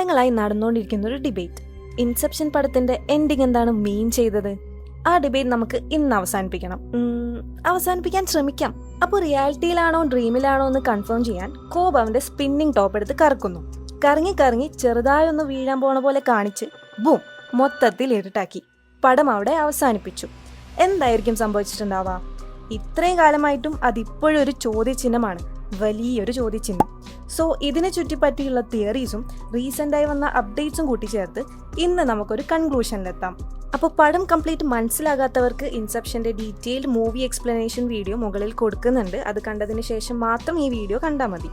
കാലങ്ങളായി നടന്നുകൊണ്ടിരിക്കുന്ന ഒരു ഡിബേറ്റ്. ഇൻസെപ്ഷൻ പടത്തിന്റെ എൻഡിങ് എന്താണ് മീൻ ചെയ്തത്? ആ ഡിബേറ്റ് നമുക്ക് ഇന്ന് അവസാനിപ്പിക്കാൻ ശ്രമിക്കാം. അപ്പോൾ റിയാലിറ്റിയിലാണോ ഡ്രീമിലാണോ എന്ന് കൺഫേം ചെയ്യാൻ കോബ് അവന്റെ സ്പിന്നിങ് ടോപ്പ് എടുത്ത് കറക്കുന്നു. കറങ്ങി ചെറുതായൊന്ന് വീഴാൻ പോണ പോലെ കാണിച്ച് ബൂം മൊത്തത്തിൽ ഇരുട്ടാക്കി പടം അവിടെ അവസാനിപ്പിച്ചു. എന്തായിരിക്കും സംഭവിച്ചിട്ടുണ്ടാവുക? ഇത്രയും കാലമായിട്ടും അതിപ്പോഴൊരു ചോദ്യചിഹ്നമാണ്, വലിയൊരു ചോദ്യചിഹ്നം. സോ ഇതിനെ ചുറ്റിപ്പറ്റിയുള്ള തിയറീസും റീസെൻ്റായി വന്ന അപ്ഡേറ്റ്സും കൂട്ടിച്ചേർത്ത് ഇന്ന് നമുക്കൊരു കൺക്ലൂഷനിലെത്താം. അപ്പോൾ പടം കംപ്ലീറ്റ് മനസ്സിലാകാത്തവർക്ക് ഇൻസെപ്ഷൻ്റെ ഡീറ്റെയിൽഡ് മൂവി എക്സ്പ്ലനേഷൻ വീഡിയോ മുകളിൽ കൊടുക്കുന്നുണ്ട്. അത് കണ്ടതിന് ശേഷം മാത്രം ഈ വീഡിയോ കണ്ടാൽ മതി.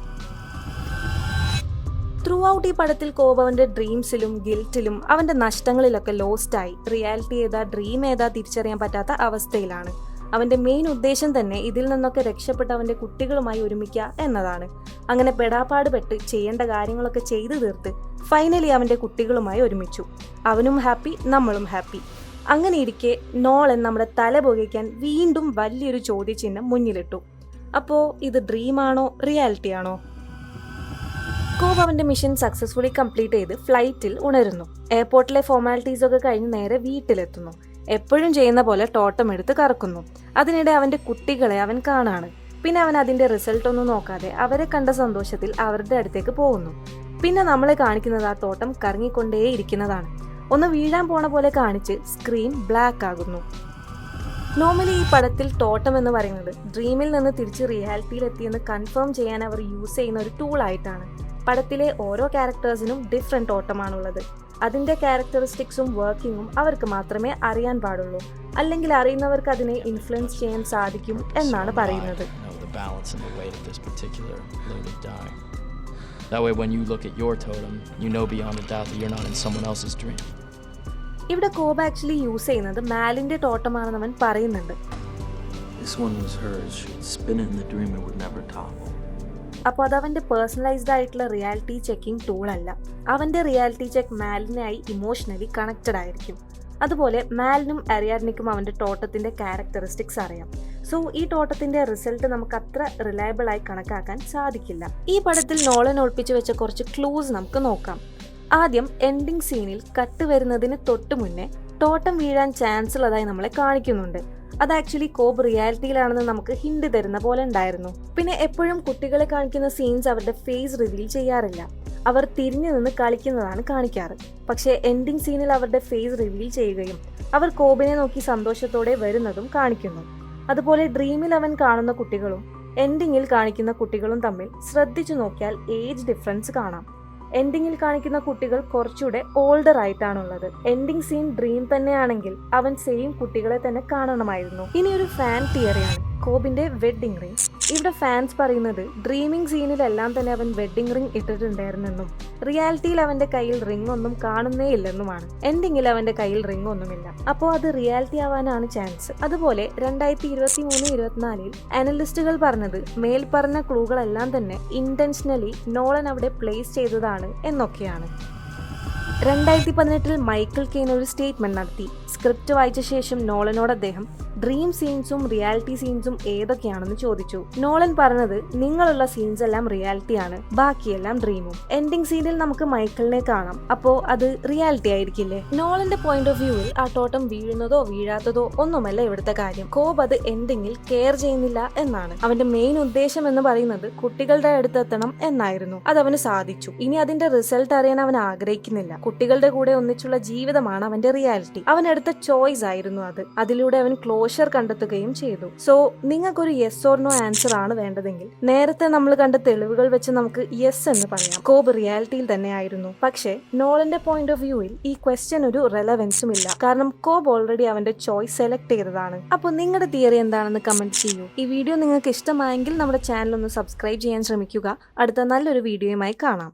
ത്രൂ ഔട്ട് ഈ പടത്തിൽ കോബ് അവൻ്റെ ഡ്രീംസിലും ഗിൽറ്റിലും അവൻ്റെ നഷ്ടങ്ങളിലൊക്കെ ലോസ്റ്റായി റിയാലിറ്റി ഏതാ ഡ്രീം ഏതാ തിരിച്ചറിയാൻ പറ്റാത്ത അവസ്ഥയിലാണ്. അവൻ്റെ മെയിൻ ഉദ്ദേശം തന്നെ ഇതിൽ നിന്നൊക്കെ രക്ഷപ്പെട്ട് അവൻ്റെ കുട്ടികളുമായി ഒരുമിക്കുക എന്നതാണ്. അങ്ങനെ പെടാപ്പാട് പെട്ട് ചെയ്യേണ്ട കാര്യങ്ങളൊക്കെ ചെയ്തു തീർത്ത് ഫൈനലി അവൻ്റെ കുട്ടികളുമായി ഒരുമിച്ചു. അവനും ഹാപ്പി, നമ്മളും ഹാപ്പി. അങ്ങനെ ഇരിക്കെ നോളൻ നമ്മുടെ തല പുകയ്ക്കാൻ വീണ്ടും വലിയൊരു ചോദ്യചിഹ്നം മുന്നിലിട്ടു. അപ്പോൾ ഇത് ഡ്രീമാണോ റിയാലിറ്റി ആണോ? കോബ് അവൻ്റെ മിഷൻ സക്സസ്ഫുള്ളി കംപ്ലീറ്റ് ചെയ്ത് ഫ്ലൈറ്റിൽ ഉണരുന്നു. എയർപോർട്ടിലെ ഫോർമാലിറ്റീസ് ഒക്കെ കഴിഞ്ഞ് നേരെ വീട്ടിലെത്തുന്നു. എപ്പോഴും ചെയ്യുന്ന പോലെ ടോട്ടം എടുത്ത് കറക്കുന്നു. അതിനിടെ അവൻ്റെ കുട്ടികളെ അവൻ കാണാണ്. പിന്നെ അവൻ അതിൻ്റെ റിസൾട്ട് ഒന്നും നോക്കാതെ അവരെ കണ്ട സന്തോഷത്തിൽ അവരുടെ അടുത്തേക്ക് പോകുന്നു. പിന്നെ നമ്മളെ കാണിക്കുന്നത് ആ തോട്ടം കറങ്ങിക്കൊണ്ടേയിരിക്കുന്നതാണ്. ഒന്ന് വീഴാൻ പോണ പോലെ കാണിച്ച് സ്ക്രീൻ ബ്ലാക്ക് ആകുന്നു. നോർമലി ഈ പടത്തിൽ ടോട്ടം എന്ന് പറയുന്നത് ഡ്രീമിൽ നിന്ന് തിരിച്ച് റിയാലിറ്റിയിൽ എത്തിയെന്ന് കൺഫേം ചെയ്യാൻ അവർ യൂസ് ചെയ്യുന്ന ഒരു ടൂളായിട്ടാണ്. പടത്തിലെ ഓരോ ക്യാരക്ടേഴ്സിനും ഡിഫറെൻറ്റ് ടോട്ടമാണുള്ളത്. അതിൻ്റെ ക്യാരക്ടറിസ്റ്റിക്സും വർക്കിങ്ങും അവർക്ക് മാത്രമേ അറിയാൻ പാടുള്ളൂ. അല്ലെങ്കിൽ അറിയുന്നവർക്ക് അതിനെ ഇൻഫ്ലുവൻസ് ചെയ്യാൻ സാധിക്കും എന്നാണ് പറയുന്നത്. ഇവിടെ കോബ് ആക്ച്വലി യൂസ് ചെയ്യുന്നത് മാലിന്റെ ടോട്ടമാണെന്ന് അവൻ പറയുന്നുണ്ട്. അപ്പോൾ അത് അവൻ്റെ പേഴ്സണലൈസ്ഡ് ആയിട്ടുള്ള റിയാലിറ്റി ചെക്കിംഗ് ടൂൾ അല്ല. അവൻ്റെ റിയാലിറ്റി ചെക്ക് മാലിനായി ഇമോഷണലി കണക്റ്റഡ് ആയിരിക്കും. അതുപോലെ മാലിനും അരിയാഡ്നിക്കും അവൻ്റെ ടോട്ടത്തിൻ്റെ ക്യാരക്ടറിസ്റ്റിക്സ് അറിയാം. സോ ഈ ടോട്ടത്തിൻ്റെ റിസൾട്ട് നമുക്ക് അത്ര റിലയബിൾ ആയി കണക്കാക്കാൻ സാധിക്കില്ല. ഈ പടത്തിൽ നോളൻ ഒളിപ്പിച്ചു വെച്ച കുറച്ച് ക്ലൂസ് നമുക്ക് നോക്കാം. ആദ്യം എൻഡിങ് സീനിൽ കട്ട് വരുന്നതിന് തൊട്ട് മുന്നേ ടോട്ടം വീഴാൻ ചാൻസ് ഉള്ളതായി നമ്മളെ കാണിക്കുന്നുണ്ട്. അത് ആക്ച്വലി കോബ് റിയാലിറ്റിയിലാണെന്ന് നമുക്ക് ഹിന്റ് തരുന്ന പോലെ ഉണ്ടായിരുന്നു. പിന്നെ എപ്പോഴും കുട്ടികളെ കാണിക്കുന്ന സീൻസ് അവരുടെ ഫേസ് റിവീൽ ചെയ്യാറില്ല. അവർ തിരിഞ്ഞു നിന്ന് കളിക്കുന്നതാണ് കാണിക്കാറ്. പക്ഷേ എൻഡിങ് സീനിൽ അവരുടെ ഫേസ് റിവീൽ ചെയ്യുകയും അവർ കോബിനെ നോക്കി സന്തോഷത്തോടെ വരുന്നതും കാണിക്കുന്നു. അതുപോലെ ഡ്രീമിൽ അവൻ കാണുന്ന കുട്ടികളും എൻഡിങ്ങിൽ കാണിക്കുന്ന കുട്ടികളും തമ്മിൽ ശ്രദ്ധിച്ചു നോക്കിയാൽ ഏജ് ഡിഫറൻസ് കാണാം. എൻഡിങ്ങിൽ കാണിക്കുന്ന കുട്ടികൾ കുറച്ചുകൂടെ ഓൾഡർ ആയിട്ടാണുള്ളത്. എൻഡിങ് സീൻ ഡ്രീം തന്നെയാണെങ്കിൽ അവൻ സെയിം കുട്ടികളെ തന്നെ കാണണമായിരുന്നു. ഇനി ഒരു ഫാൻ തിയറിയാണ് കോബിന്റെ വെഡ്ഡിംഗ് റിംഗ്. ഇവിടെ ഫാൻസ് പറയുന്നത് ഡ്രീമിംഗ് സീനിലെല്ലാം തന്നെ അവൻ വെഡ്ഡിംഗ് റിംഗ് ഇട്ടിട്ടുണ്ടായിരുന്നെന്നും റിയാലിറ്റിയിൽ അവന്റെ കയ്യിൽ റിംഗ് ഒന്നും കാണുന്നേ ഇല്ലെന്നുമാണ്. എൻഡിങ്ങിൽ അവന്റെ കയ്യിൽ റിംഗ് ഒന്നുമില്ല. അപ്പോൾ അത് റിയാലിറ്റി ആവാനാണ് ചാൻസ്. അതുപോലെ 2023-24 അനലിസ്റ്റുകൾ പറഞ്ഞത് മേൽ പറഞ്ഞ ക്ലൂകളെല്ലാം തന്നെ ഇന്റൻഷനലി നോളൻ അവിടെ പ്ലേസ് ചെയ്തതാണ് എന്നൊക്കെയാണ്. 2018 മൈക്കിൾ കെയ്ൻ ഒരു സ്റ്റേറ്റ്മെന്റ് നടത്തി. സ്ക്രിപ്റ്റ് വായിച്ച ശേഷം നോളനോട് അദ്ദേഹം ഡ്രീം സീൻസും റിയാലിറ്റി സീൻസും ഏതൊക്കെയാണെന്ന് ചോദിച്ചു. നോളൻ പറഞ്ഞത് നിങ്ങളുള്ള സീൻസ് എല്ലാം റിയാലിറ്റിയാണ്, ബാക്കിയെല്ലാം ഡ്രീമും. എൻഡിങ് സീനിൽ നമുക്ക് മൈക്കിളിനെ കാണാം. അപ്പോ അത് റിയാലിറ്റി ആയിരിക്കില്ലേ? നോളന്റെ പോയിന്റ് ഓഫ് വ്യൂവിൽ ആ ടോട്ടം വീഴുന്നതോ വീഴാത്തതോ ഒന്നുമല്ല ഇവിടുത്തെ കാര്യം. കോബ് അത് എൻഡിങ്ങിൽ കെയർ ചെയ്യുന്നില്ല എന്നാണ്. അവന്റെ മെയിൻ ഉദ്ദേശം എന്ന് പറയുന്നത് കുട്ടികളുടെ അടുത്തെത്തണം എന്നായിരുന്നു. അത് അവന് സാധിച്ചു. ഇനി അതിന്റെ റിസൾട്ട് അറിയാൻ അവൻ ആഗ്രഹിക്കുന്നില്ല. കുട്ടികളുടെ കൂടെ ഒന്നിച്ചുള്ള ജീവിതമാണ് അവന്റെ റിയാലിറ്റി. അവൻ എടുത്ത ചോയ്സ് ആയിരുന്നു അത്. അതിലൂടെ അവൻ ക്ലോഷർ കണ്ടെത്തുകയും ചെയ്തു. സോ നിങ്ങൾക്കൊരു യെസ് ഓർ നോ ആൻസർ ആണ് വേണ്ടതെങ്കിൽ നേരത്തെ നമ്മൾ കണ്ട തെളിവുകൾ വെച്ച് നമുക്ക് യെസ് എന്ന് പറയാം. കോബ് റിയാലിറ്റിയിൽ തന്നെ ആയിരുന്നു. പക്ഷേ നോളന്റെ പോയിന്റ് ഓഫ് വ്യൂവിൽ ഈ ക്വസ്റ്റ്യൻ ഒരു റെലവൻസും ഇല്ല. കാരണം കോബ് ഓൾറെഡി അവന്റെ ചോയ്സ് സെലക്ട് ചെയ്തതാണ്. അപ്പോൾ നിങ്ങളുടെ തിയറി എന്താണെന്ന് കമന്റ് ചെയ്യൂ. ഈ വീഡിയോ നിങ്ങൾക്ക് ഇഷ്ടമായെങ്കിൽ നമ്മുടെ ചാനൽ ഒന്ന് സബ്സ്ക്രൈബ് ചെയ്യാൻ ശ്രമിക്കുക. അടുത്ത നല്ലൊരു വീഡിയോയുമായി കാണാം.